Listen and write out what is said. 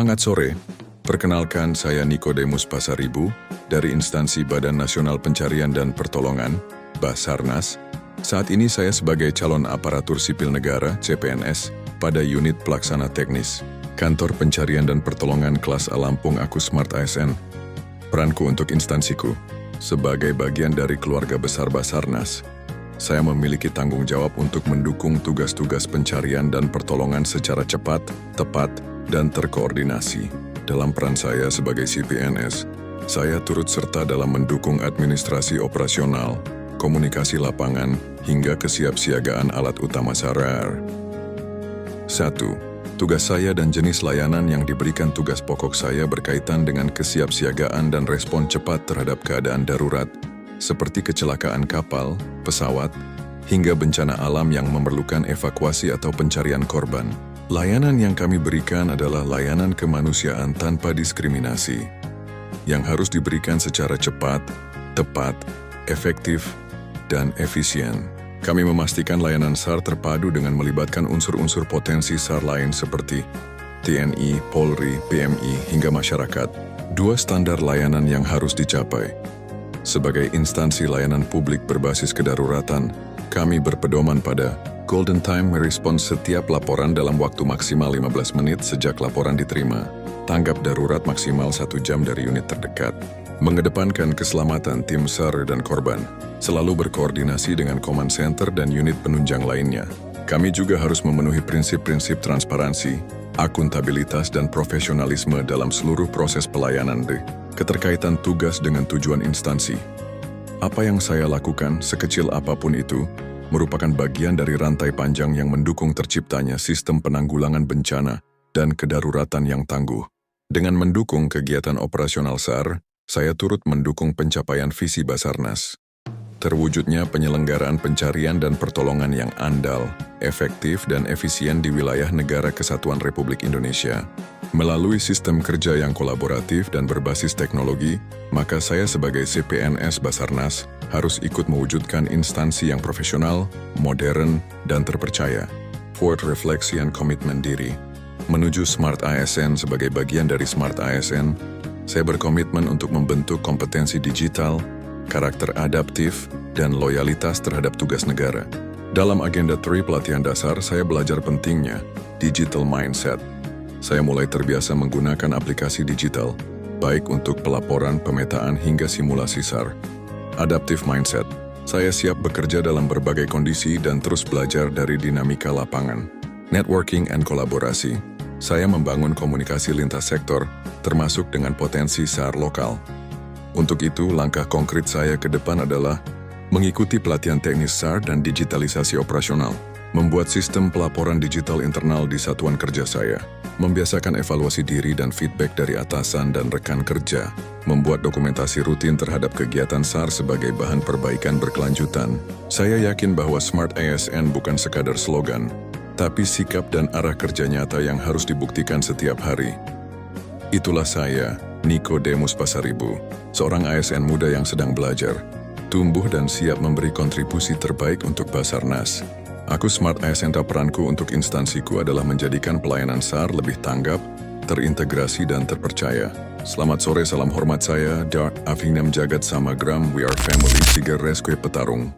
Semangat sore. Perkenalkan, saya Nikodemus Pasaribu dari instansi Badan Nasional Pencarian dan Pertolongan, Basarnas. Saat ini saya sebagai calon aparatur sipil negara, CPNS, pada unit pelaksana teknis, Kantor Pencarian dan Pertolongan kelas A Lampung Aku Smart ASN. Peranku untuk instansiku, sebagai bagian dari keluarga besar Basarnas, saya memiliki tanggung jawab untuk mendukung tugas-tugas pencarian dan pertolongan secara cepat, tepat, dan terkoordinasi. Dalam peran saya sebagai CPNS, saya turut serta dalam mendukung administrasi operasional, komunikasi lapangan, hingga kesiapsiagaan alat utama SAR. 1. Tugas saya dan jenis layanan yang diberikan. Tugas pokok saya berkaitan dengan kesiapsiagaan dan respon cepat terhadap keadaan darurat, seperti kecelakaan kapal, pesawat, hingga bencana alam yang memerlukan evakuasi atau pencarian korban. Layanan yang kami berikan adalah layanan kemanusiaan tanpa diskriminasi, yang harus diberikan secara cepat, tepat, efektif, dan efisien. Kami memastikan layanan SAR terpadu dengan melibatkan unsur-unsur potensi SAR lain seperti TNI, Polri, PMI, hingga masyarakat. 2 standar layanan yang harus dicapai. Sebagai instansi layanan publik berbasis kedaruratan, kami berpedoman pada Golden Time merespons setiap laporan dalam waktu maksimal 15 menit sejak laporan diterima. Tanggap darurat maksimal 1 jam dari unit terdekat. Mengedepankan keselamatan tim SAR dan korban. Selalu berkoordinasi dengan command center dan unit penunjang lainnya. Kami juga harus memenuhi prinsip-prinsip transparansi, akuntabilitas, dan profesionalisme dalam seluruh proses pelayanan. Keterkaitan tugas dengan tujuan instansi. Apa yang saya lakukan, sekecil apapun itu, merupakan bagian dari rantai panjang yang mendukung terciptanya sistem penanggulangan bencana dan kedaruratan yang tangguh. Dengan mendukung kegiatan operasional SAR, saya turut mendukung pencapaian visi Basarnas. Terwujudnya penyelenggaraan pencarian dan pertolongan yang andal, efektif, dan efisien di wilayah Negara Kesatuan Republik Indonesia. Melalui sistem kerja yang kolaboratif dan berbasis teknologi, maka saya sebagai CPNS Basarnas harus ikut mewujudkan instansi yang profesional, modern, dan terpercaya. Forward refleksi dan komitmen diri. Menuju Smart ASN. Sebagai bagian dari Smart ASN, saya berkomitmen untuk membentuk kompetensi digital, karakter adaptif, dan loyalitas terhadap tugas negara. Dalam agenda 3 pelatihan dasar, saya belajar pentingnya digital mindset. Saya mulai terbiasa menggunakan aplikasi digital, baik untuk pelaporan, pemetaan, hingga simulasi SAR. Adaptive mindset. Saya siap bekerja dalam berbagai kondisi dan terus belajar dari dinamika lapangan. Networking and kolaborasi. Saya membangun komunikasi lintas sektor, termasuk dengan potensi SAR lokal. Untuk itu, langkah konkret saya ke depan adalah mengikuti pelatihan teknis SAR dan digitalisasi operasional, membuat sistem pelaporan digital internal di satuan kerja saya, membiasakan evaluasi diri dan feedback dari atasan dan rekan kerja, membuat dokumentasi rutin terhadap kegiatan SAR sebagai bahan perbaikan berkelanjutan. Saya yakin bahwa Smart ASN bukan sekadar slogan, tapi sikap dan arah kerja nyata yang harus dibuktikan setiap hari. Itulah saya, Nikodemus Pasaribu, seorang ASN muda yang sedang belajar, tumbuh dan siap memberi kontribusi terbaik untuk Basarnas. Aku Smart ASN. Peranku untuk instansiku adalah menjadikan pelayanan SAR lebih tanggap, terintegrasi, dan terpercaya. Selamat sore, salam hormat saya, Dar Avinam Jagat Samagram, we are family, Tiga Rescue Petarung.